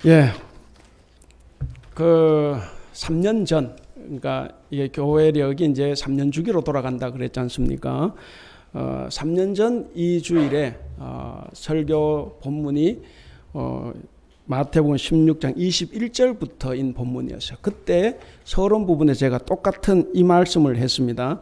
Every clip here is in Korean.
예, 그 3년 전, 그러니까 이게 교회력이 이제 3년 주기로 돌아간다 그랬지 않습니까? 3년 전 이 주일에 설교 본문이 마태복음 16장 21절부터인 본문이었어요. 그때 서론 부분에 제가 똑같은 이 말씀을 했습니다.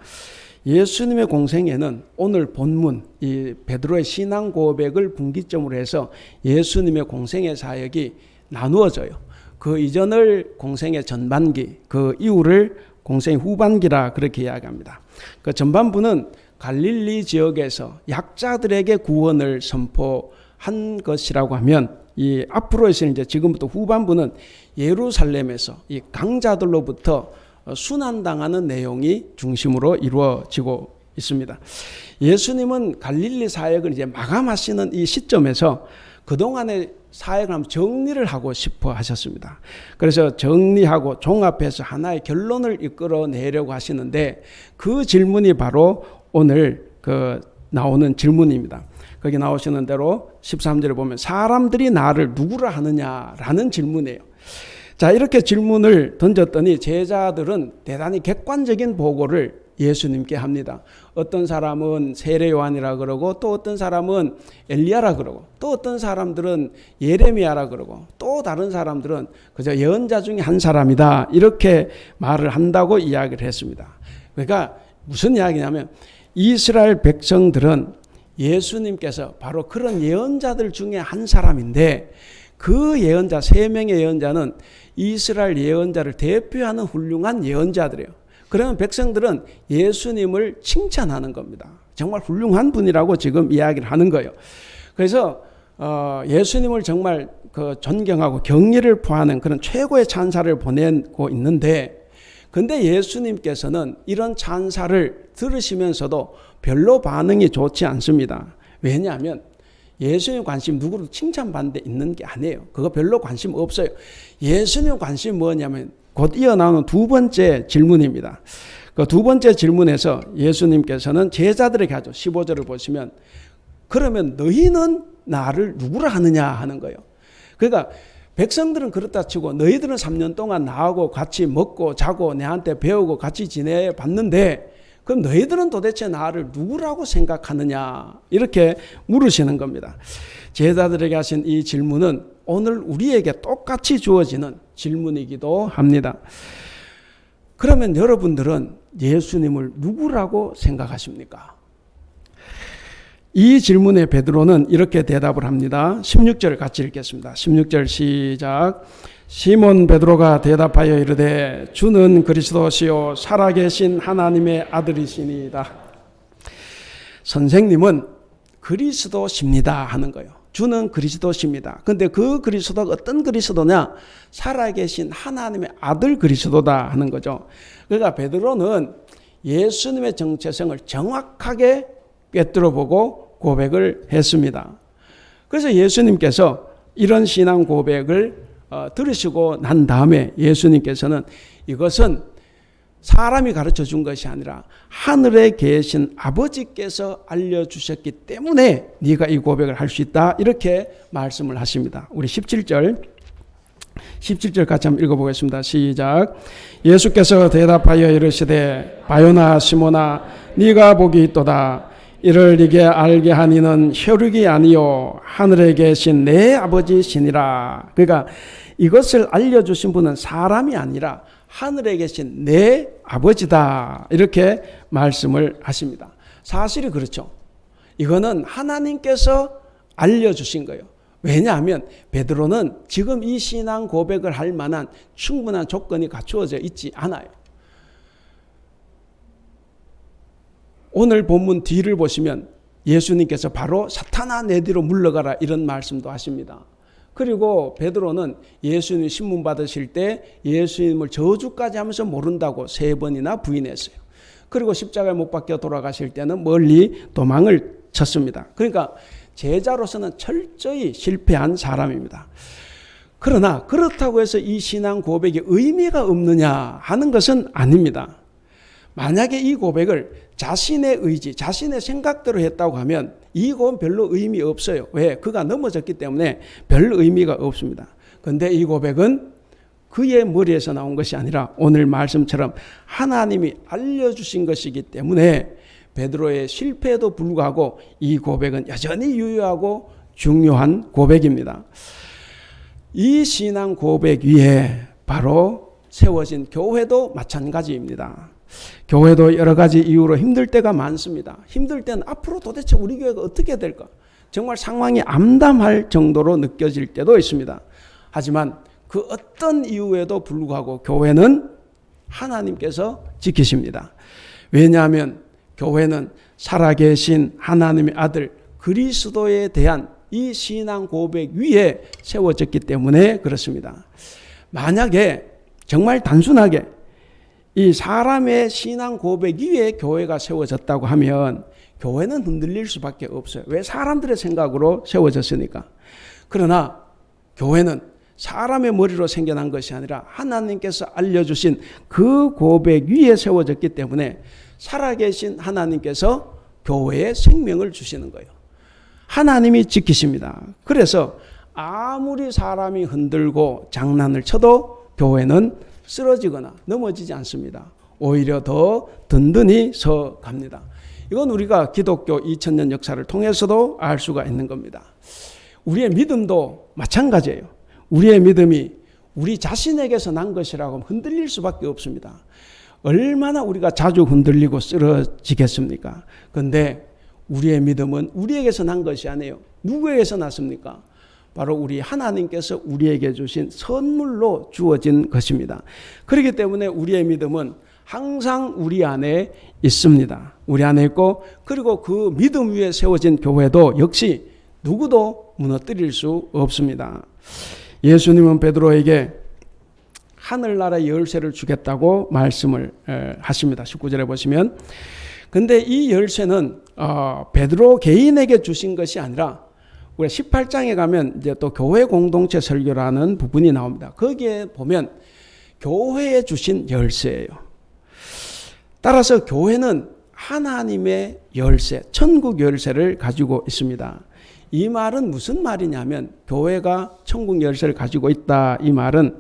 예수님의 공생애는 오늘 본문 이 베드로의 신앙 고백을 분기점으로 해서 예수님의 공생애 사역이 나누어져요. 그 이전을 공생의 전반기, 그 이후를 공생의 후반기라 그렇게 이야기합니다. 그 전반부는 갈릴리 지역에서 약자들에게 구원을 선포한 것이라고 하면, 이 앞으로에서는 이제 지금부터 후반부는 예루살렘에서 이 강자들로부터 순환당하는 내용이 중심으로 이루어지고 있습니다. 예수님은 갈릴리 사역을 이제 마감하시는 이 시점에서 그동안의 사역을 한번 정리를 하고 싶어 하셨습니다. 그래서 정리하고 종합해서 하나의 결론을 이끌어내려고 하시는데, 그 질문이 바로 오늘 나오는 질문입니다. 거기 나오시는 대로 13절에 보면 사람들이 나를 누구라 하느냐라는 질문이에요. 자, 이렇게 질문을 던졌더니 제자들은 대단히 객관적인 보고를 예수님께 합니다. 어떤 사람은 세례 요한이라 그러고, 또 어떤 사람은 엘리야라 그러고, 또 어떤 사람들은 예레미야라 그러고, 또 다른 사람들은 그저 예언자 중에 한 사람이다, 이렇게 말을 한다고 이야기를 했습니다. 그러니까 무슨 이야기냐면, 이스라엘 백성들은 예수님께서 바로 그런 예언자들 중에 한 사람인데, 그 예언자, 3명의 예언자는 이스라엘 예언자를 대표하는 훌륭한 예언자들이에요. 그러면 백성들은 예수님을 칭찬하는 겁니다. 정말 훌륭한 분이라고 지금 이야기를 하는 거예요. 그래서 예수님을 정말 존경하고 경의를 표하는 그런 최고의 찬사를 보내고 있는데, 근데 예수님께서는 이런 찬사를 들으시면서도 별로 반응이 좋지 않습니다. 왜냐하면 예수님 관심 누구를 칭찬받는 데 있는 게 아니에요. 그거 별로 관심 없어요. 예수님 관심 뭐냐면 곧 이어나오는 두 번째 질문입니다. 그 두 번째 질문에서 예수님께서는 제자들에게 하죠. 15절을 보시면, 그러면 너희는 나를 누구라 하느냐 하는 거예요. 그러니까 백성들은 그렇다 치고 너희들은 3년 동안 나하고 같이 먹고 자고 내한테 배우고 같이 지내봤는데, 그럼 너희들은 도대체 나를 누구라고 생각하느냐, 이렇게 물으시는 겁니다. 제자들에게 하신 이 질문은 오늘 우리에게 똑같이 주어지는 질문이기도 합니다. 그러면 여러분들은 예수님을 누구라고 생각하십니까? 이 질문에 베드로는 이렇게 대답을 합니다. 16절 같이 읽겠습니다. 16절 시작. 시몬 베드로가 대답하여 이르되 주는 그리스도시요 살아계신 하나님의 아들이시니이다. 선생님은 그리스도십니다 하는 거예요. 주는 그리스도십니다. 근데 그 그리스도가 어떤 그리스도냐? 살아계신 하나님의 아들 그리스도다 하는 거죠. 그러니까 베드로는 예수님의 정체성을 정확하게 꿰뚫어보고 고백을 했습니다. 그래서 예수님께서 이런 신앙 고백을 들으시고 난 다음에 예수님께서는 이것은 사람이 가르쳐 준 것이 아니라 하늘에 계신 아버지께서 알려주셨기 때문에 네가 이 고백을 할 수 있다, 이렇게 말씀을 하십니다. 우리 17절 같이 한번 읽어보겠습니다. 시작. 예수께서 대답하여 이르시되 바요나 시모나 네가 복이 있도다. 이를 네게 알게 한 이는 혈육이 아니요 하늘에 계신 내 아버지시니라. 그러니까 이것을 알려주신 분은 사람이 아니라 하늘에 계신 내 아버지다, 이렇게 말씀을 하십니다. 사실이 그렇죠. 이거는 하나님께서 알려주신 거예요. 왜냐하면 베드로는 지금 이 신앙 고백을 할 만한 충분한 조건이 갖추어져 있지 않아요. 오늘 본문 뒤를 보시면 예수님께서 바로 사탄아 내 뒤로 물러가라, 이런 말씀도 하십니다. 그리고 베드로는 예수님 신문 받으실 때 예수님을 저주까지 하면서 모른다고 3번이나 부인했어요. 그리고 십자가에 못 박혀 돌아가실 때는 멀리 도망을 쳤습니다. 그러니까 제자로서는 철저히 실패한 사람입니다. 그러나 그렇다고 해서 이 신앙 고백이 의미가 없느냐 하는 것은 아닙니다. 만약에 이 고백을 자신의 의지, 자신의 생각대로 했다고 하면 이건 별로 의미 없어요. 왜? 그가 넘어졌기 때문에 별 의미가 없습니다. 근데 이 고백은 그의 머리에서 나온 것이 아니라 오늘 말씀처럼 하나님이 알려주신 것이기 때문에 베드로의 실패에도 불구하고 이 고백은 여전히 유효하고 중요한 고백입니다. 이 신앙 고백 위에 바로 세워진 교회도 마찬가지입니다. 교회도 여러 가지 이유로 힘들 때가 많습니다. 힘들 때는 앞으로 도대체 우리 교회가 어떻게 될까? 정말 상황이 암담할 정도로 느껴질 때도 있습니다. 하지만 그 어떤 이유에도 불구하고 교회는 하나님께서 지키십니다. 왜냐하면 교회는 살아계신 하나님의 아들 그리스도에 대한 이 신앙 고백 위에 세워졌기 때문에 그렇습니다. 만약에 정말 단순하게 이 사람의 신앙 고백 위에 교회가 세워졌다고 하면 교회는 흔들릴 수밖에 없어요. 왜? 사람들의 생각으로 세워졌으니까. 그러나 교회는 사람의 머리로 생겨난 것이 아니라 하나님께서 알려주신 그 고백 위에 세워졌기 때문에 살아계신 하나님께서 교회에 생명을 주시는 거예요. 하나님이 지키십니다. 그래서 아무리 사람이 흔들고 장난을 쳐도 교회는 쓰러지거나 넘어지지 않습니다. 오히려 더 든든히 서 갑니다. 이건 우리가 기독교 2000년 역사를 통해서도 알 수가 있는 겁니다. 우리의 믿음도 마찬가지예요. 우리의 믿음이 우리 자신에게서 난 것이라고 하면 흔들릴 수밖에 없습니다. 얼마나 우리가 자주 흔들리고 쓰러지겠습니까? 그런데 우리의 믿음은 우리에게서 난 것이 아니에요. 누구에게서 났습니까? 바로 우리 하나님께서 우리에게 주신 선물로 주어진 것입니다. 그렇기 때문에 우리의 믿음은 항상 우리 안에 있습니다. 우리 안에 있고, 그리고 그 믿음 위에 세워진 교회도 역시 누구도 무너뜨릴 수 없습니다. 예수님은 베드로에게 하늘나라의 열쇠를 주겠다고 말씀을 하십니다. 19절에 보시면. 근데 이 열쇠는 베드로 개인에게 주신 것이 아니라 우리 18장에 가면 이제 또 교회 공동체 설교라는 부분이 나옵니다. 거기에 보면 교회에 주신 열쇠예요. 따라서 교회는 하나님의 열쇠, 천국 열쇠를 가지고 있습니다. 이 말은 무슨 말이냐면 교회가 천국 열쇠를 가지고 있다. 이 말은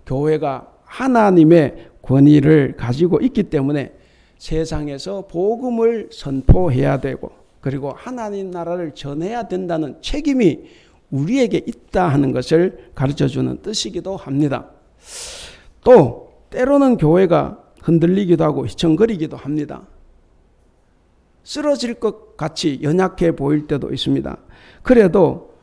교회가 하나님의 권위를 가지고 있기 때문에 세상에서 복음을 선포해야 되고 그리고 하나님 나라를 전해야 된다는 책임이 우리에게 있다 하는 것을 가르쳐주는 뜻이기도 합니다. 또 때로는 교회가 흔들리기도 하고 휘청거리기도 합니다. 쓰러질 것 같이 연약해 보일 때도 있습니다. 그래도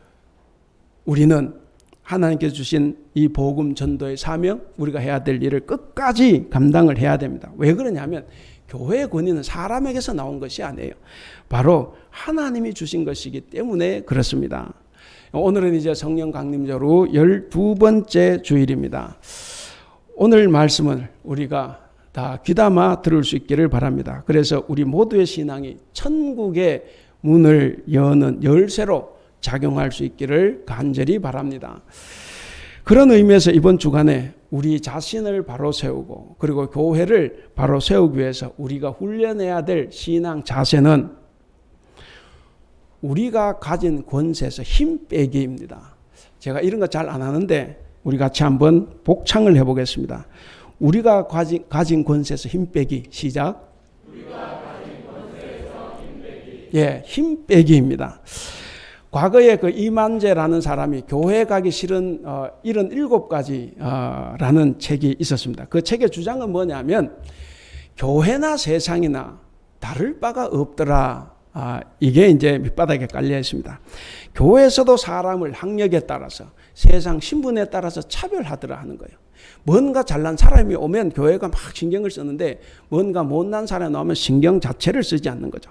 우리는 하나님께서 주신 이 복음 전도의 사명, 우리가 해야 될 일을 끝까지 감당을 해야 됩니다. 왜 그러냐면 교회의 권위는 사람에게서 나온 것이 아니에요. 바로 하나님이 주신 것이기 때문에 그렇습니다. 오늘은 이제 성령 강림절로 12번째 주일입니다. 오늘 말씀을 우리가 다 귀담아 들을 수 있기를 바랍니다. 그래서 우리 모두의 신앙이 천국의 문을 여는 열쇠로 작용할 수 있기를 간절히 바랍니다. 그런 의미에서 이번 주간에 우리 자신을 바로 세우고 그리고 교회를 바로 세우기 위해서 우리가 훈련해야 될 신앙 자세는 우리가 가진 권세에서 힘 빼기입니다. 제가 이런 거 잘 안 하는데 우리 같이 한번 복창을 해보겠습니다. 우리가 가진 권세에서 힘 빼기. 시작. 우리가 가진 권세에서 힘 빼기. 예, 힘 빼기입니다. 과거에 그 이만재라는 사람이 교회 가기 싫은 77가지라는 책이 있었습니다. 그 책의 주장은 뭐냐면 교회나 세상이나 다를 바가 없더라. 이게 이제 밑바닥에 깔려 있습니다. 교회에서도 사람을 학력에 따라서 세상 신분에 따라서 차별하더라 하는 거예요. 뭔가 잘난 사람이 오면 교회가 막 신경을 쓰는데 뭔가 못난 사람이 나오면 신경 자체를 쓰지 않는 거죠.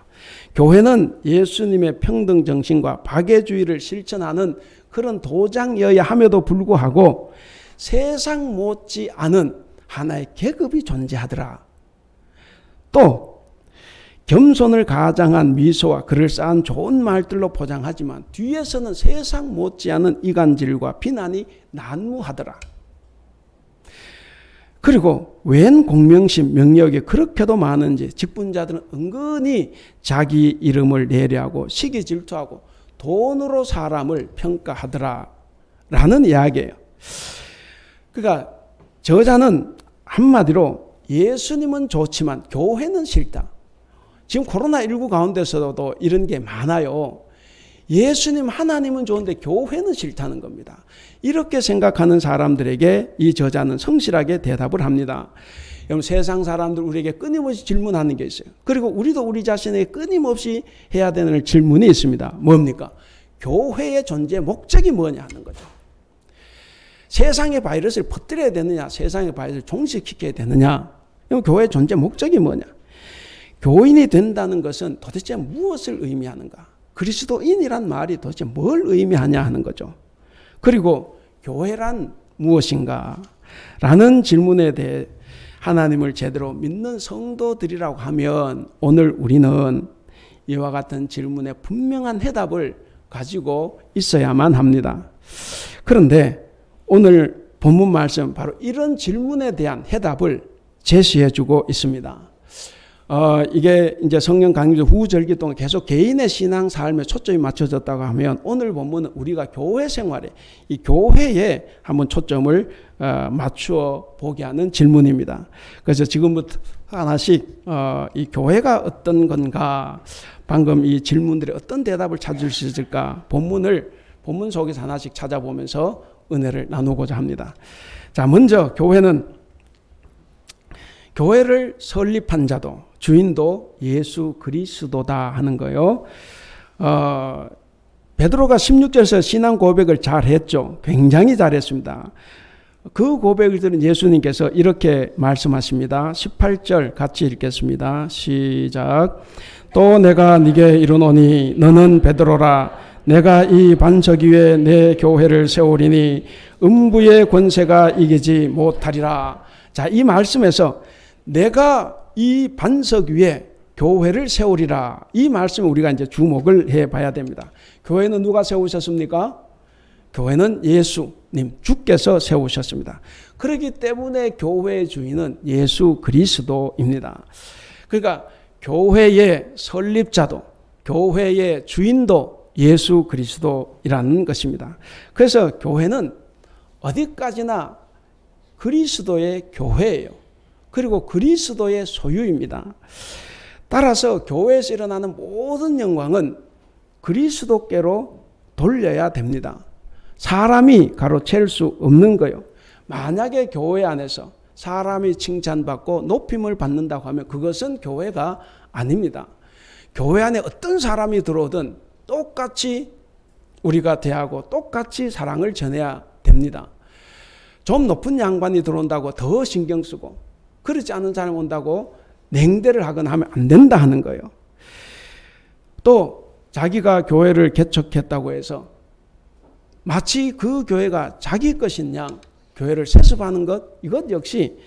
교회는 예수님의 평등 정신과 박애주의를 실천하는 그런 도장이어야 함에도 불구하고 세상 못지 않은 하나의 계급이 존재하더라. 또 겸손을 가장한 미소와 그럴싸한 좋은 말들로 포장하지만 뒤에서는 세상 못지않은 이간질과 비난이 난무하더라. 그리고 웬 공명심, 명령이 그렇게도 많은지 직분자들은 은근히 자기 이름을 내려하고 시기 질투하고 돈으로 사람을 평가하더라 라는 이야기예요. 그러니까 저자는 한마디로 예수님은 좋지만 교회는 싫다. 지금 코로나19 가운데서도 이런 게 많아요. 예수님 하나님은 좋은데 교회는 싫다는 겁니다. 이렇게 생각하는 사람들에게 이 저자는 성실하게 대답을 합니다. 여러분, 세상 사람들 우리에게 끊임없이 질문하는 게 있어요. 그리고 우리도 우리 자신에게 끊임없이 해야 되는 질문이 있습니다. 뭡니까? 교회의 존재 목적이 뭐냐 하는 거죠. 세상의 바이러스를 퍼뜨려야 되느냐, 세상의 바이러스를 종식시켜야 되느냐, 교회의 존재 목적이 뭐냐. 교인이 된다는 것은 도대체 무엇을 의미하는가? 그리스도인이란 말이 도대체 뭘 의미하냐 하는 거죠. 그리고 교회란 무엇인가? 라는 질문에 대해 하나님을 제대로 믿는 성도들이라고 하면 오늘 우리는 이와 같은 질문에 분명한 해답을 가지고 있어야만 합니다. 그런데 오늘 본문 말씀 바로 이런 질문에 대한 해답을 제시해 주고 있습니다. 이게 이제 성령 강림 후절기 동안 계속 개인의 신앙 삶에 초점이 맞춰졌다고 하면 오늘 본문은 우리가 교회 생활에 이 교회에 한번 초점을 맞추어 보게 하는 질문입니다. 그래서 지금부터 하나씩 이 교회가 어떤 건가, 방금 이 질문들에 어떤 대답을 찾을 수 있을까, 본문 속에서 하나씩 찾아보면서 은혜를 나누고자 합니다. 자, 먼저 교회를 설립한 자도 주인도 예수 그리스도다 하는 거예요. 베드로가 16절에서 신앙 고백을 잘했죠. 굉장히 잘했습니다. 그 고백을 들은 예수님께서 이렇게 말씀하십니다. 18절 같이 읽겠습니다. 시작. 또 내가 네게 이르노니 너는 베드로라. 내가 이 반석 위에 내 교회를 세우리니 음부의 권세가 이기지 못하리라. 자, 이 말씀에서 내가 이 반석 위에 교회를 세우리라. 이 말씀에 우리가 이제 주목을 해 봐야 됩니다. 교회는 누가 세우셨습니까? 교회는 예수님, 주께서 세우셨습니다. 그렇기 때문에 교회의 주인은 예수 그리스도입니다. 그러니까 교회의 설립자도, 교회의 주인도 예수 그리스도이라는 것입니다. 그래서 교회는 어디까지나 그리스도의 교회예요. 그리고 그리스도의 소유입니다. 따라서 교회에서 일어나는 모든 영광은 그리스도께로 돌려야 됩니다. 사람이 가로챌 수 없는 거예요. 만약에 교회 안에서 사람이 칭찬받고 높임을 받는다고 하면 그것은 교회가 아닙니다. 교회 안에 어떤 사람이 들어오든 똑같이 우리가 대하고 똑같이 사랑을 전해야 됩니다. 좀 높은 양반이 들어온다고 더 신경 쓰고 그렇지 않은 사람이 온다고 냉대를 하거나 하면 안 된다 하는 거예요. 또 자기가 교회를 개척했다고 해서 마치 그 교회가 자기 것인 양 교회를 세습하는 것, 이것 역시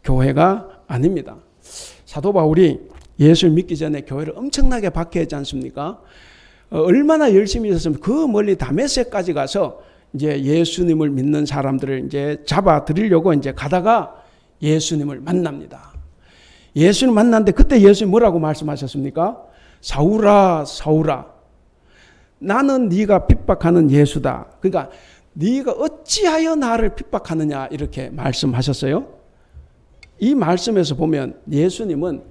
교회가 아닙니다. 사도 바울이 예수를 믿기 전에 교회를 엄청나게 박해했지 않습니까? 얼마나 열심히 있었으면 그 멀리 다메섹까지 가서 이제 예수님을 믿는 사람들을 이제 잡아들이려고 이제 가다가 예수님을 만납니다. 예수님 만났는데 그때 예수님 뭐라고 말씀하셨습니까? 사울아, 사울아, 나는 네가 핍박하는 예수다. 그러니까 네가 어찌하여 나를 핍박하느냐 이렇게 말씀하셨어요. 이 말씀에서 보면 예수님은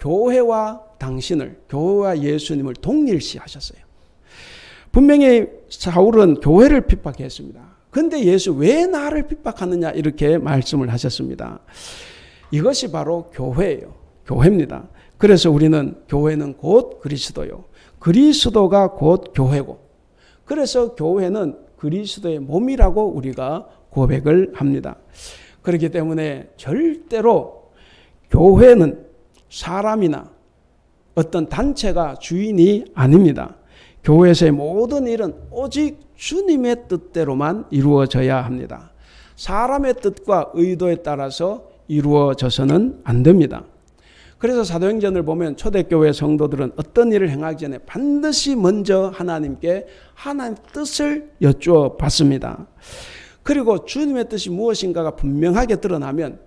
교회와 당신을, 교회와 예수님을 동일시하셨어요. 분명히 사울은 교회를 핍박했습니다. 그런데 예수 왜 나를 핍박하느냐 이렇게 말씀을 하셨습니다. 이것이 바로 교회예요. 교회입니다. 그래서 우리는 교회는 곧 그리스도요. 그리스도가 곧 교회고, 그래서 교회는 그리스도의 몸이라고 우리가 고백을 합니다. 그렇기 때문에 절대로 교회는 사람이나 어떤 단체가 주인이 아닙니다. 교회에서의 모든 일은 오직 주님의 뜻대로만 이루어져야 합니다. 사람의 뜻과 의도에 따라서 이루어져서는 안 됩니다. 그래서 사도행전을 보면 초대교회 성도들은 어떤 일을 행하기 전에 반드시 먼저 하나님께 하나님 뜻을 여쭈어 봤습니다. 그리고 주님의 뜻이 무엇인가가 분명하게 드러나면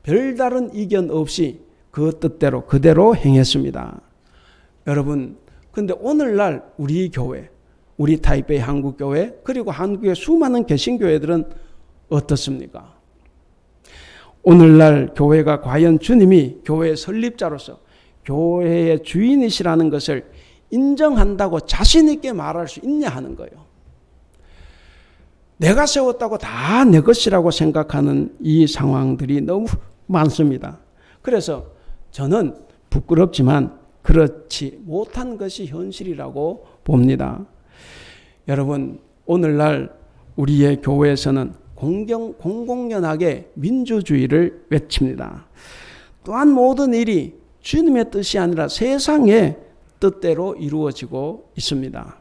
별다른 이견 없이 그 뜻대로 그대로 행했습니다. 여러분, 근데 오늘날 우리 교회, 우리 타이베이 한국교회 그리고 한국의 수많은 개신교회들은 어떻습니까? 오늘날 교회가 과연 주님이 교회의 설립자로서 교회의 주인이시라는 것을 인정한다고 자신 있게 말할 수 있냐 하는 거예요. 내가 세웠다고 다 내 것이라고 생각하는 이 상황들이 너무 많습니다. 그래서 저는 부끄럽지만 그렇지 못한 것이 현실이라고 봅니다. 여러분, 오늘날 우리의 교회에서는 공공연하게 민주주의를 외칩니다. 또한 모든 일이 주님의 뜻이 아니라 세상의 뜻대로 이루어지고 있습니다.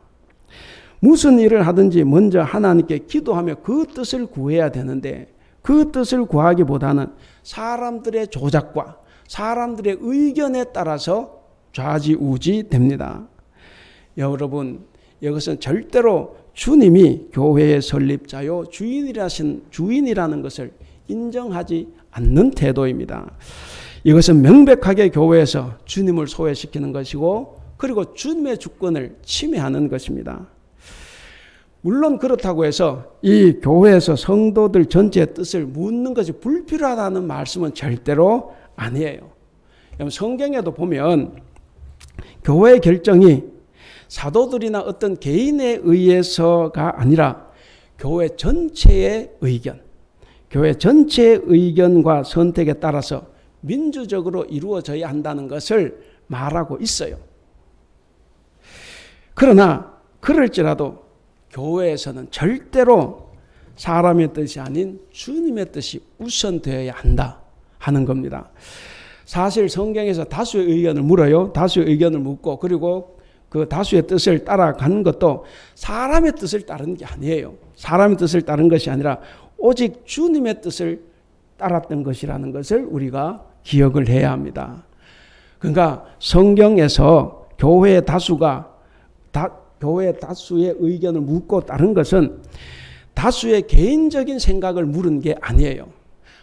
무슨 일을 하든지 먼저 하나님께 기도하며 그 뜻을 구해야 되는데 그 뜻을 구하기보다는 사람들의 조작과 사람들의 의견에 따라서 좌지우지 됩니다. 여러분, 이것은 절대로 주님이 교회의 설립자요 주인이라는 것을 인정하지 않는 태도입니다. 이것은 명백하게 교회에서 주님을 소외시키는 것이고 그리고 주님의 주권을 침해하는 것입니다. 물론 그렇다고 해서 이 교회에서 성도들 전체의 뜻을 묻는 것이 불필요하다는 말씀은 절대로 아니에요. 성경에도 보면 교회의 결정이 사도들이나 어떤 개인에 의해서가 아니라 교회 전체의 의견, 교회 전체의 의견과 선택에 따라서 민주적으로 이루어져야 한다는 것을 말하고 있어요. 그러나 그럴지라도 교회에서는 절대로 사람의 뜻이 아닌 주님의 뜻이 우선되어야 한다 하는 겁니다. 사실 성경에서 다수의 의견을 물어요. 다수의 의견을 묻고 그리고 그 다수의 뜻을 따라가는 것도 사람의 뜻을 따르는 게 아니에요. 사람의 뜻을 따른 것이 아니라 오직 주님의 뜻을 따랐던 것이라는 것을 우리가 기억을 해야 합니다. 그러니까 성경에서 교회의 다수의 의견을 묻고 따른 것은 다수의 개인적인 생각을 물은 게 아니에요.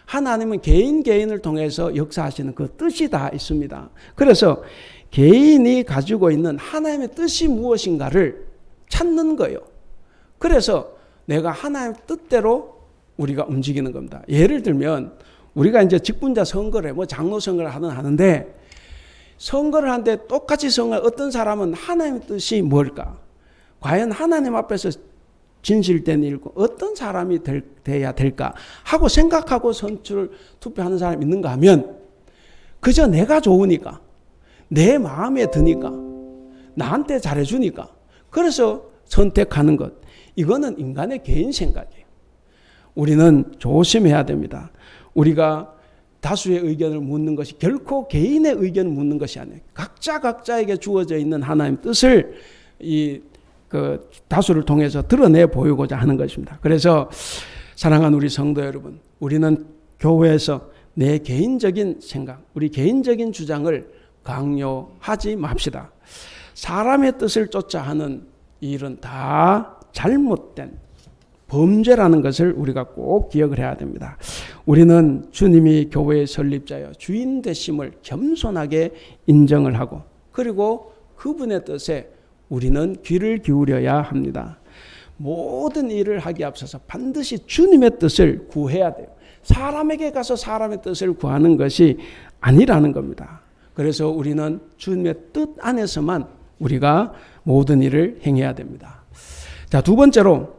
하나님은 개인을 통해서 역사하시는 그 뜻이 다 있습니다. 그래서 개인이 가지고 있는 하나님의 뜻이 무엇인가를 찾는 거예요. 그래서 내가 하나님의 뜻대로 우리가 움직이는 겁니다. 예를 들면 우리가 이제 직분자 선거를 장로 선거를 하는데 선거를 하는데 똑같이 어떤 사람은 하나님의 뜻이 뭘까? 과연 하나님 앞에서 진실된 일고 어떤 사람이 돼야 될까 하고 생각하고 투표하는 사람이 있는가 하면 그저 내가 좋으니까 내 마음에 드니까 나한테 잘해주니까 그래서 선택하는 것, 이거는 인간의 개인 생각이에요. 우리는 조심해야 됩니다. 우리가 다수의 의견을 묻는 것이 결코 개인의 의견을 묻는 것이 아니에요. 각자에게 주어져 있는 하나님의 뜻을 그 다수를 통해서 드러내 보이고자 하는 것입니다. 그래서 사랑하는 우리 성도 여러분, 우리는 교회에서 내 개인적인 생각, 우리 개인적인 주장을 강요하지 맙시다. 사람의 뜻을 쫓아 하는 일은 다 잘못된 범죄라는 것을 우리가 꼭 기억을 해야 됩니다. 우리는 주님이 교회의 설립자여 주인 되심을 겸손하게 인정을 하고 그리고 그분의 뜻에 우리는 귀를 기울여야 합니다. 모든 일을 하기 앞서서 반드시 주님의 뜻을 구해야 돼요. 사람에게 가서 사람의 뜻을 구하는 것이 아니라는 겁니다. 그래서 우리는 주님의 뜻 안에서만 우리가 모든 일을 행해야 됩니다. 자, 두 번째로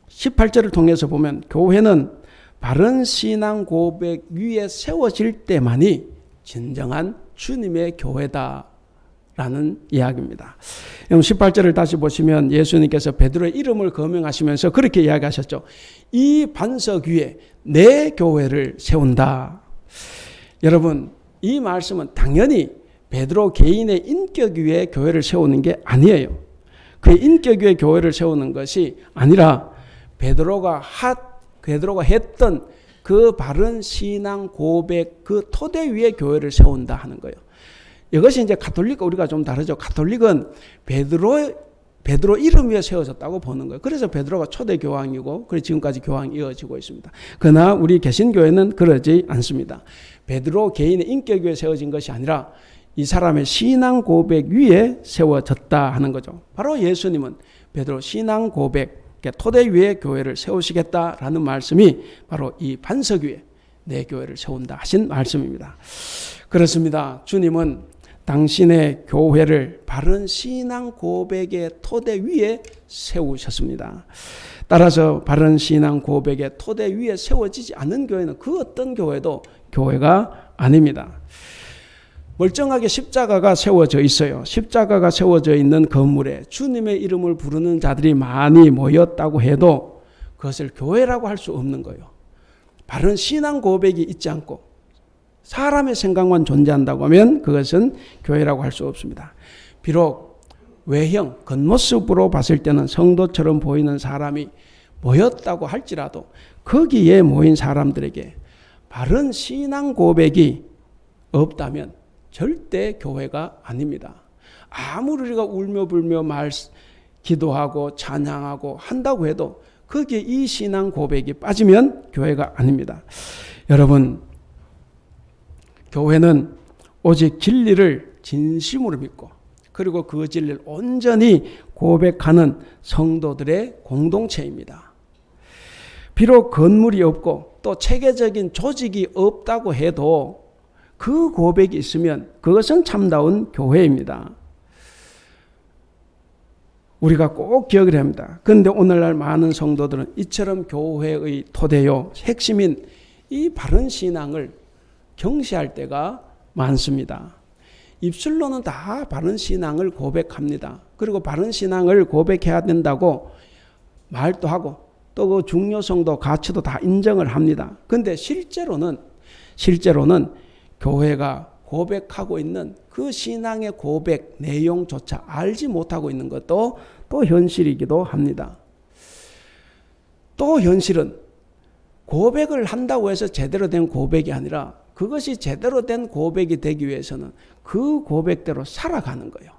18절을 통해서 보면 교회는 바른 신앙 고백 위에 세워질 때만이 진정한 주님의 교회다 라는 이야기입니다. 18절을 다시 보시면 예수님께서 베드로의 이름을 거명하시면서 그렇게 이야기하셨죠. 이 반석 위에 내 교회를 세운다. 여러분, 이 말씀은 당연히 베드로 개인의 인격 위에 교회를 세우는 게 아니에요. 그의 인격 위에 교회를 세우는 것이 아니라 베드로가 했던 그 바른 신앙 고백 그 토대 위에 교회를 세운다 하는 거예요. 이것이 이제 가톨릭과 우리가 좀 다르죠. 가톨릭은 베드로 이름 위에 세워졌다고 보는 거예요. 그래서 베드로가 초대 교황이고 그래서 지금까지 교황이 이어지고 있습니다. 그러나 우리 개신교회는 그러지 않습니다. 베드로 개인의 인격 위에 세워진 것이 아니라 이 사람의 신앙 고백 위에 세워졌다 하는 거죠. 바로 예수님은 베드로 신앙 고백 토대 위에 교회를 세우시겠다라는 말씀이 바로 이 반석 위에 내 교회를 세운다 하신 말씀입니다. 그렇습니다. 주님은 당신의 교회를 바른 신앙 고백의 토대 위에 세우셨습니다. 따라서 바른 신앙 고백의 토대 위에 세워지지 않은 교회는 그 어떤 교회도 교회가 아닙니다. 멀쩡하게 십자가가 세워져 있어요. 십자가가 세워져 있는 건물에 주님의 이름을 부르는 자들이 많이 모였다고 해도 그것을 교회라고 할 수 없는 거예요. 바른 신앙 고백이 있지 않고 사람의 생각만 존재한다고 하면 그것은 교회라고 할 수 없습니다. 비록 외형, 겉모습으로 봤을 때는 성도처럼 보이는 사람이 모였다고 할지라도 거기에 모인 사람들에게 바른 신앙 고백이 없다면 절대 교회가 아닙니다. 아무리 우리가 울며 불며 기도하고 찬양하고 한다고 해도 거기에 이 신앙 고백이 빠지면 교회가 아닙니다. 여러분, 교회는 오직 진리를 진심으로 믿고 그리고 그 진리를 온전히 고백하는 성도들의 공동체입니다. 비록 건물이 없고 또 체계적인 조직이 없다고 해도 그 고백이 있으면 그것은 참다운 교회입니다. 우리가 꼭 기억을 합니다. 그런데 오늘날 많은 성도들은 이처럼 교회의 토대요 핵심인 이 바른 신앙을 경시할 때가 많습니다. 입술로는 다 바른 신앙을 고백합니다. 그리고 바른 신앙을 고백해야 된다고 말도 하고 또 그 중요성도 가치도 다 인정을 합니다. 그런데 실제로는 교회가 고백하고 있는 그 신앙의 고백 내용조차 알지 못하고 있는 것도 또 현실이기도 합니다. 또 현실은 고백을 한다고 해서 제대로 된 고백이 아니라 그것이 제대로 된 고백이 되기 위해서는 그 고백대로 살아가는 거예요.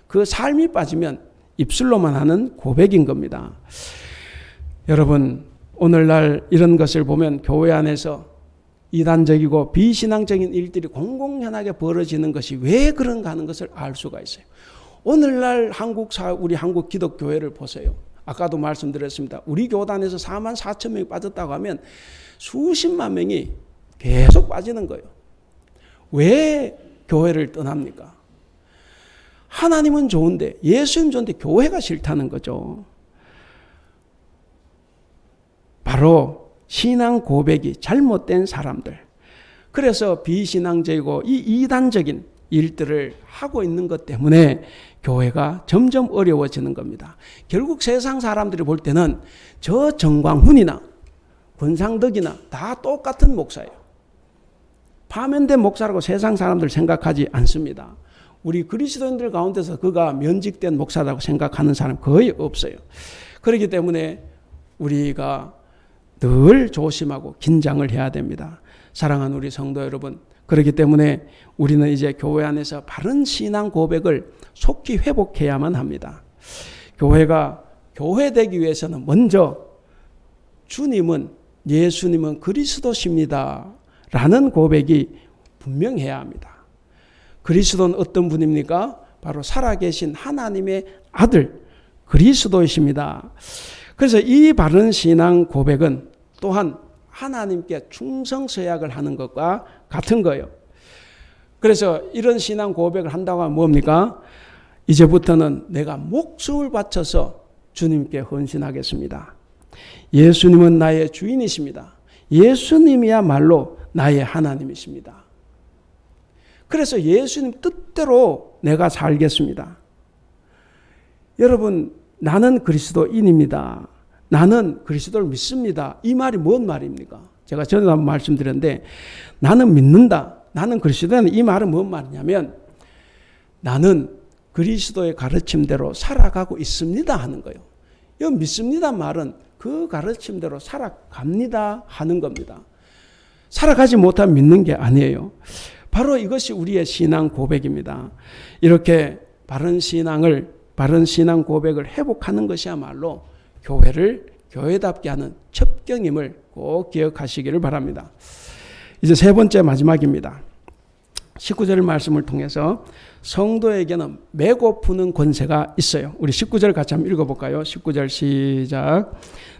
그 삶이 빠지면 입술로만 하는 고백인 겁니다. 여러분, 오늘날 이런 것을 보면 교회 안에서 이단적이고 비신앙적인 일들이 공공연하게 벌어지는 것이 왜 그런가 하는 것을 알 수가 있어요. 오늘날 우리 한국 기독교회를 보세요. 아까도 말씀드렸습니다. 우리 교단에서 4만 4천 명이 빠졌다고 하면 수십만 명이 계속 빠지는 거예요. 왜 교회를 떠납니까? 하나님은 좋은데 예수님 좋은데 교회가 싫다는 거죠. 바로 신앙 고백이 잘못된 사람들. 그래서 비신앙적이고 이 이단적인 일들을 하고 있는 것 때문에 교회가 점점 어려워지는 겁니다. 결국 세상 사람들이 볼 때는 저 정광훈이나 권상덕이나 다 똑같은 목사예요. 파면된 목사라고 세상 사람들 생각하지 않습니다. 우리 그리스도인들 가운데서 그가 면직된 목사라고 생각하는 사람 거의 없어요. 그렇기 때문에 우리가 늘 조심하고 긴장을 해야 됩니다. 사랑하는 우리 성도 여러분, 그렇기 때문에 우리는 이제 교회 안에서 바른 신앙 고백을 속히 회복해야만 합니다. 교회가 교회되기 위해서는 먼저 예수님은 그리스도십니다 라는 고백이 분명해야 합니다. 그리스도는 어떤 분입니까? 바로 살아계신 하나님의 아들 그리스도이십니다. 그래서 이 바른 신앙 고백은 또한 하나님께 충성서약을 하는 것과 같은 거예요. 그래서 이런 신앙 고백을 한다고 하면 뭡니까? 이제부터는 내가 목숨을 바쳐서 주님께 헌신하겠습니다. 예수님은 나의 주인이십니다. 예수님이야말로 나의 하나님이십니다. 그래서 예수님 뜻대로 내가 살겠습니다. 여러분, 나는 그리스도인입니다. 나는 그리스도를 믿습니다. 이 말이 뭔 말입니까? 제가 전에 한번 말씀드렸는데 나는 믿는다. 나는 그리스도인. 이 말은 뭔 말이냐면 나는 그리스도의 가르침대로 살아가고 있습니다 하는 거예요. 이 믿습니다 말은 그 가르침대로 살아갑니다 하는 겁니다. 살아가지 못하면 믿는 게 아니에요. 바로 이것이 우리의 신앙 고백입니다. 이렇게 바른 신앙 고백을 회복하는 것이야말로 교회를 교회답게 하는 첩경임을 꼭 기억하시기를 바랍니다. 이제 세 번째 마지막입니다. 19절 말씀을 통해서 성도에게는 메고 푸는 권세가 있어요. 우리 19절 같이 한번 읽어볼까요? 19절 시작.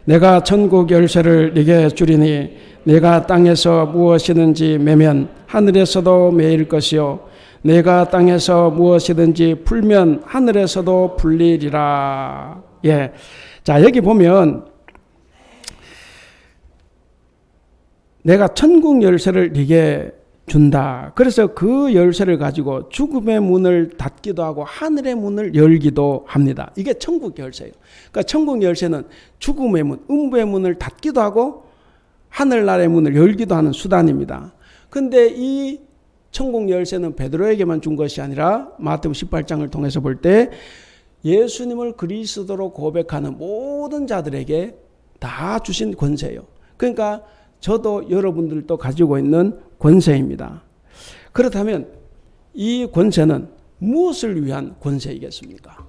내가 천국 열쇠를 네게 주리니 내가 땅에서 무엇이든지 매면 하늘에서도 매일 것이요 내가 땅에서 무엇이든지 풀면 하늘에서도 풀리리라. 예. 자, 여기 보면 내가 천국 열쇠를 네게 준다. 그래서 그 열쇠를 가지고 죽음의 문을 닫기도 하고 하늘의 문을 열기도 합니다. 이게 천국 열쇠예요. 그러니까 천국 열쇠는 죽음의 문, 음부의 문을 닫기도 하고 하늘나라의 문을 열기도 하는 수단입니다. 근데 이 천국 열쇠는 베드로에게만 준 것이 아니라 마태복음 18장을 통해서 볼 때 예수님을 그리스도로 고백하는 모든 자들에게 다 주신 권세예요. 그러니까 저도 여러분들도 가지고 있는 권세입니다. 그렇다면 이 권세는 무엇을 위한 권세이겠습니까?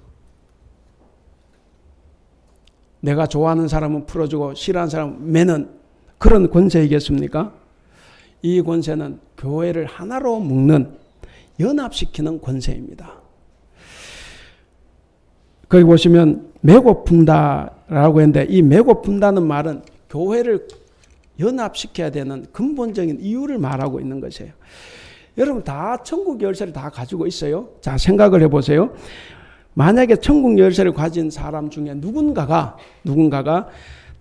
내가 좋아하는 사람은 풀어주고 싫어하는 사람은 매는 그런 권세이겠습니까? 이 권세는 교회를 하나로 묶는, 연합시키는 권세입니다. 거기 보시면 메고 푼다라고 했는데 이 메고 푼다는 말은 교회를 연합시켜야 되는 근본적인 이유를 말하고 있는 것이에요. 여러분 다 천국 열쇠를 다 가지고 있어요. 자, 생각을 해보세요. 만약에 천국 열쇠를 가진 사람 중에 누군가가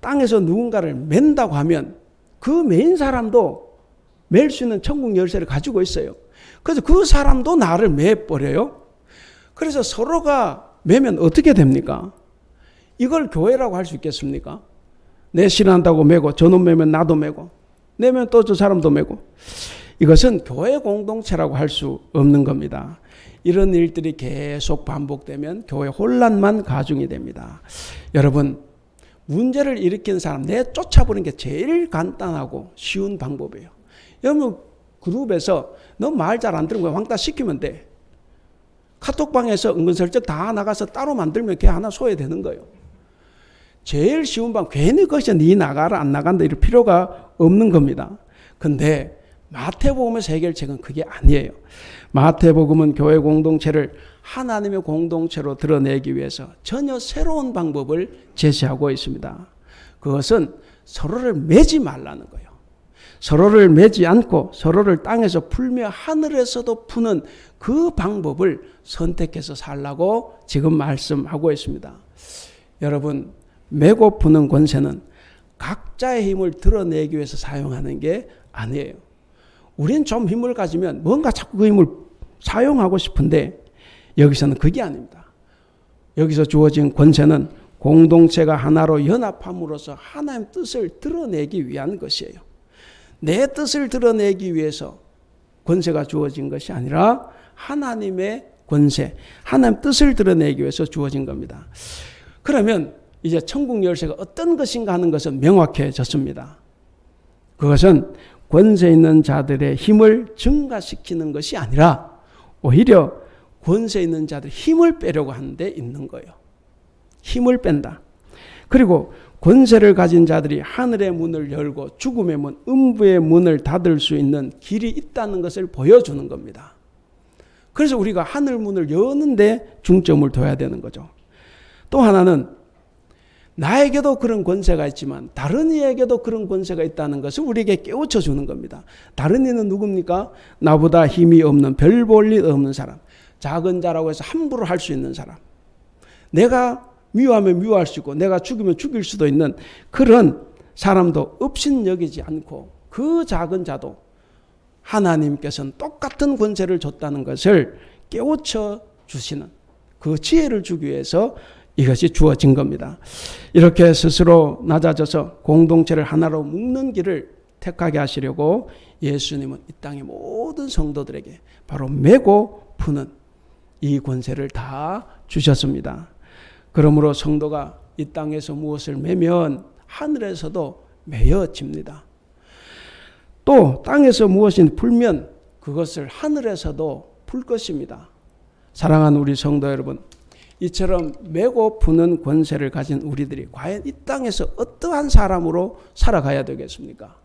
땅에서 누군가를 맨다고 하면 그 맨 사람도 맬 수 있는 천국 열쇠를 가지고 있어요. 그래서 그 사람도 나를 매버려요. 그래서 서로가 매면 어떻게 됩니까? 이걸 교회라고 할 수 있겠습니까? 내 싫어한다고 매고 저놈 매면 나도 매고 내면 또 저 사람도 매고, 이것은 교회 공동체라고 할 수 없는 겁니다. 이런 일들이 계속 반복되면 교회 혼란만 가중이 됩니다. 여러분, 문제를 일으킨 사람 내쫓아버리는 게 제일 간단하고 쉬운 방법이에요. 여러분 그룹에서 너 말 잘 안 들은 거야 왕따 시키면 돼. 카톡방에서 은근슬쩍 다 나가서 따로 만들면 걔 하나 소외되는 거예요. 제일 쉬운 방, 괜히 거기서 니 나가라 안 나간다 이럴 필요가 없는 겁니다. 근데 마태복음에서 해결책은 그게 아니에요. 마태복음은 교회 공동체를 하나님의 공동체로 드러내기 위해서 전혀 새로운 방법을 제시하고 있습니다. 그것은 서로를 매지 말라는 거예요. 서로를 매지 않고 서로를 땅에서 풀며 하늘에서도 푸는 그 방법을 선택해서 살라고 지금 말씀하고 있습니다. 여러분, 매고 푸는 권세는 각자의 힘을 드러내기 위해서 사용하는 게 아니에요. 우린 좀 힘을 가지면 뭔가 자꾸 그 힘을 사용하고 싶은데 여기서는 그게 아닙니다. 여기서 주어진 권세는 공동체가 하나로 연합함으로써 하나님의 뜻을 드러내기 위한 것이에요. 내 뜻을 드러내기 위해서 권세가 주어진 것이 아니라 하나님의 권세, 하나님의 뜻을 드러내기 위해서 주어진 겁니다. 그러면 이제 천국 열쇠가 어떤 것인가 하는 것은 명확해졌습니다. 그것은 권세 있는 자들의 힘을 증가시키는 것이 아니라 오히려 권세 있는 자들의 힘을 빼려고 하는 데 있는 거예요. 힘을 뺀다. 그리고 권세를 가진 자들이 하늘의 문을 열고 죽음의 문, 음부의 문을 닫을 수 있는 길이 있다는 것을 보여주는 겁니다. 그래서 우리가 하늘 문을 여는데 중점을 둬야 되는 거죠. 또 하나는 나에게도 그런 권세가 있지만 다른 이에게도 그런 권세가 있다는 것을 우리에게 깨우쳐 주는 겁니다. 다른 이는 누굽니까? 나보다 힘이 없는, 별 볼 일 없는 사람, 작은 자라고 해서 함부로 할 수 있는 사람, 내가 미워하면 미워할 수 있고 내가 죽이면 죽일 수도 있는 그런 사람도 업신여기지 않고 그 작은 자도 하나님께서는 똑같은 권세를 줬다는 것을 깨우쳐 주시는 그 지혜를 주기 위해서 이것이 주어진 겁니다. 이렇게 스스로 낮아져서 공동체를 하나로 묶는 길을 택하게 하시려고 예수님은 이 땅의 모든 성도들에게 바로 메고 푸는 이 권세를 다 주셨습니다. 그러므로 성도가 이 땅에서 무엇을 매면 하늘에서도 매어집니다. 또 땅에서 무엇을 풀면 그것을 하늘에서도 풀 것입니다. 사랑하는 우리 성도 여러분, 이처럼 메고 푸는 권세를 가진 우리들이 과연 이 땅에서 어떠한 사람으로 살아가야 되겠습니까?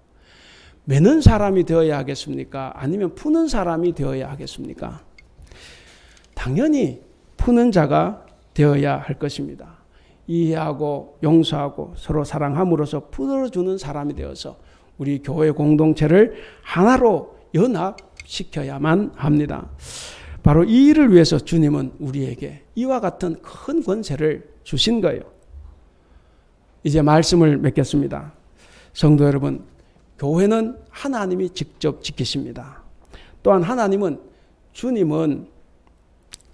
매는 사람이 되어야 하겠습니까? 아니면 푸는 사람이 되어야 하겠습니까? 당연히 푸는 자가 되어야 할 것입니다. 이해하고 용서하고 서로 사랑함으로써 풀어주는 사람이 되어서 우리 교회 공동체를 하나로 연합시켜야만 합니다. 바로 이 일을 위해서 주님은 우리에게 이와 같은 큰 권세를 주신 거예요. 이제 말씀을 맺겠습니다. 성도 여러분, 교회는 하나님이 직접 지키십니다. 또한 주님은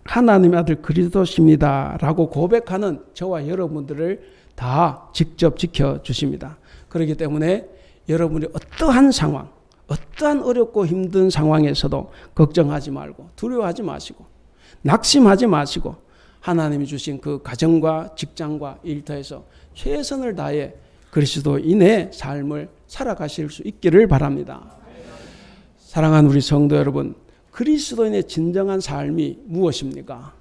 하나님의 아들 그리스도십니다 라고 고백하는 저와 여러분들을 다 직접 지켜주십니다. 그렇기 때문에 여러분이 어떠한 상황, 어떠한 어렵고 힘든 상황에서도 걱정하지 말고 두려워하지 마시고 낙심하지 마시고 하나님이 주신 그 가정과 직장과 일터에서 최선을 다해 그리스도인의 삶을 살아가실 수 있기를 바랍니다. 사랑하는 우리 성도 여러분, 그리스도인의 진정한 삶이 무엇입니까?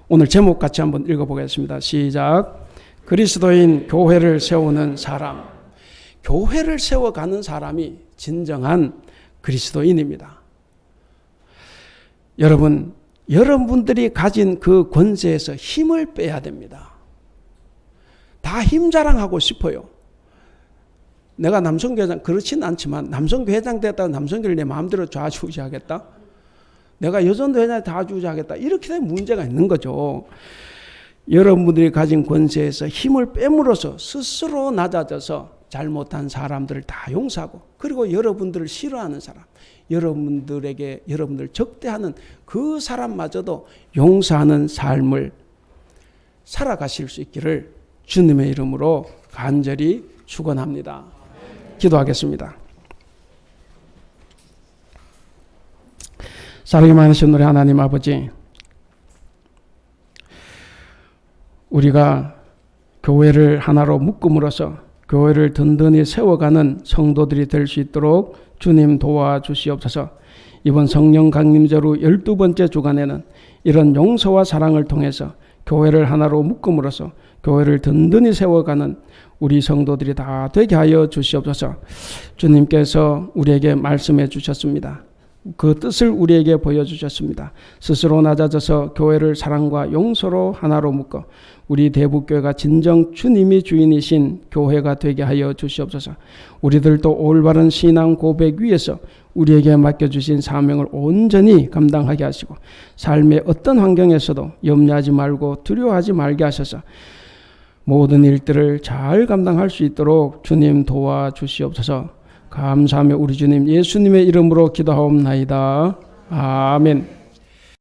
오늘 제목 같이 한번 읽어보겠습니다. 시작. 그리스도인 교회를 세우는 사람. 교회를 세워가는 사람이 진정한 그리스도인입니다. 여러분들이 가진 그 권세에서 힘을 빼야 됩니다. 다 힘 자랑하고 싶어요. 내가 남성교회장, 그렇진 않지만 남성교회장 됐다고 남성교회를 내 마음대로 좌지우지하겠다? 내가 여전도회장에 다 주지하겠다? 이렇게 되면 문제가 있는 거죠. 여러분들이 가진 권세에서 힘을 빼므로써 스스로 낮아져서 잘못한 사람들을 다 용서하고, 그리고 여러분들을 싫어하는 사람, 여러분들 적대하는 그 사람마저도 용서하는 삶을 살아가실 수 있기를 주님의 이름으로 간절히 축원합니다. 기도하겠습니다. 사랑이 많으신 우리 하나님 아버지, 우리가 교회를 하나로 묶음으로써 교회를 든든히 세워가는 성도들이 될 수 있도록 주님 도와주시옵소서. 이번 성령 강림제로 12번째 주간에는 이런 용서와 사랑을 통해서 교회를 하나로 묶음으로써 교회를 든든히 세워가는 우리 성도들이 다 되게 하여 주시옵소서. 주님께서 우리에게 말씀해 주셨습니다. 그 뜻을 우리에게 보여주셨습니다. 스스로 낮아져서 교회를 사랑과 용서로 하나로 묶어 우리 대북교회가 진정 주님이 주인이신 교회가 되게 하여 주시옵소서. 우리들도 올바른 신앙 고백 위에서 우리에게 맡겨주신 사명을 온전히 감당하게 하시고 삶의 어떤 환경에서도 염려하지 말고 두려워하지 말게 하셔서 모든 일들을 잘 감당할 수 있도록 주님 도와주시옵소서. 감사하며 우리 주님 예수님의 이름으로 기도하옵나이다. 아멘.